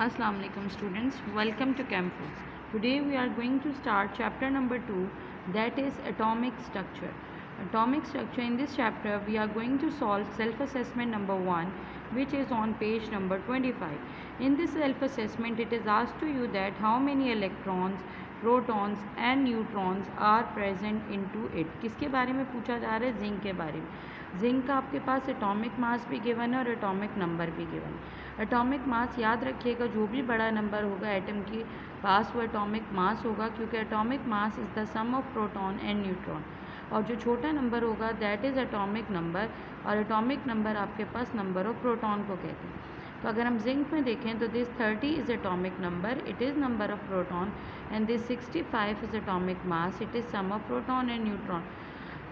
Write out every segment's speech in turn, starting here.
Assalamu alaikum students, welcome to Campo. Today we are going to start chapter number 2, that is atomic structure. Atomic structure, in this chapter we are going to solve self-assessment number 1, which is on page number 25. In this self-assessment it is asked to you that how many electrons, protons and neutrons are present into it. किसके बारे में पूछा जा रहा है? Zinc के बारे में. जिंक का आपके पास एटॉमिक मास भी गिवन है और एटॉमिक नंबर भी गिवन है. एटॉमिक मास याद रखिएगा, जो भी बड़ा नंबर होगा एटम के पास वो एटॉमिक मास होगा, क्योंकि atomic mass is the sum of proton and neutron. और जो छोटा नंबर होगा दैट इज़ एटॉमिक नंबर, और एटॉमिक नंबर आपके पास नंबर ऑफ प्रोटॉन को कहते हैं. तो अगर हम जिंक में देखें तो this 30 is atomic number, it is number of proton, and this 65 is atomic mass, it is sum of proton and neutron.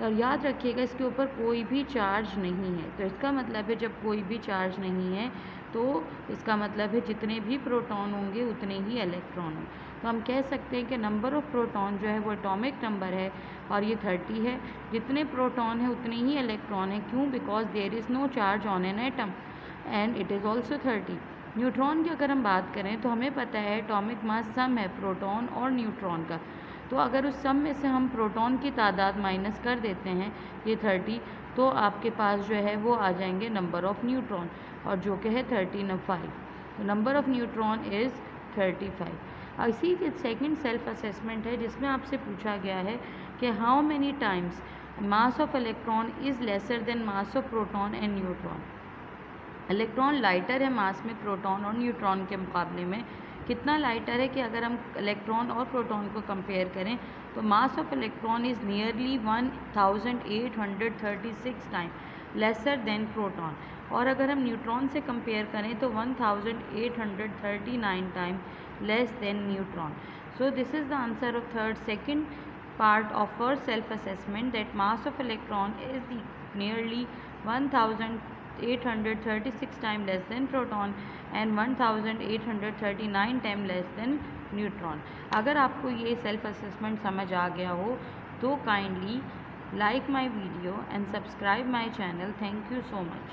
और याद रखिएगा इसके ऊपर कोई भी चार्ज नहीं है. तो इसका मतलब है जब कोई भी चार्ज नहीं है तो इसका मतलब है जितने भी प्रोटॉन होंगे उतने ही इलेक्ट्रॉन हों. तो हम कह सकते हैं कि नंबर ऑफ़ प्रोटॉन जो है वो एटॉमिक नंबर है और ये 30 है. जितने प्रोटॉन है उतने ही इलेक्ट्रॉन है. क्यों? Because there is no charge on an atom and it is also 30. Neutron की अगर हम बात करें तो हमें पता है एटॉमिक मास सम है प्रोटॉन और न्यूट्रॉन का. तो अगर उस सम में से हम प्रोटॉन की तादाद माइनस कर देते हैं ये 30, तो आपके पास जो है वो आ जाएंगे नंबर ऑफ़ न्यूट्रॉन, और जो कि है 35. तो नंबर ऑफ़ न्यूट्रॉन इज़ 35. इसी के सेकंड सेल्फ असेसमेंट है जिसमें आपसे पूछा गया है कि how many times mass of electron is lesser then mass of proton and neutron. Electron lighter है मास में प्रोटॉन और न्यूट्रॉन के मुकाबले में. कितना लाइटर है कि अगर हम इलेक्ट्रॉन और प्रोटॉन को कंपेयर करें तो mass of electron is nearly 1836 time lesser than proton, और अगर हम न्यूट्रॉन से कंपेयर करें तो 1839 time less than neutron. So this is the answer of second part of our self-assessment, that mass of electron is nearly 1836 times less than proton and 1839 times less than neutron. अगर आपको ये self assessment समझ आ गया हो तो kindly like my video and subscribe my channel. Thank you so much.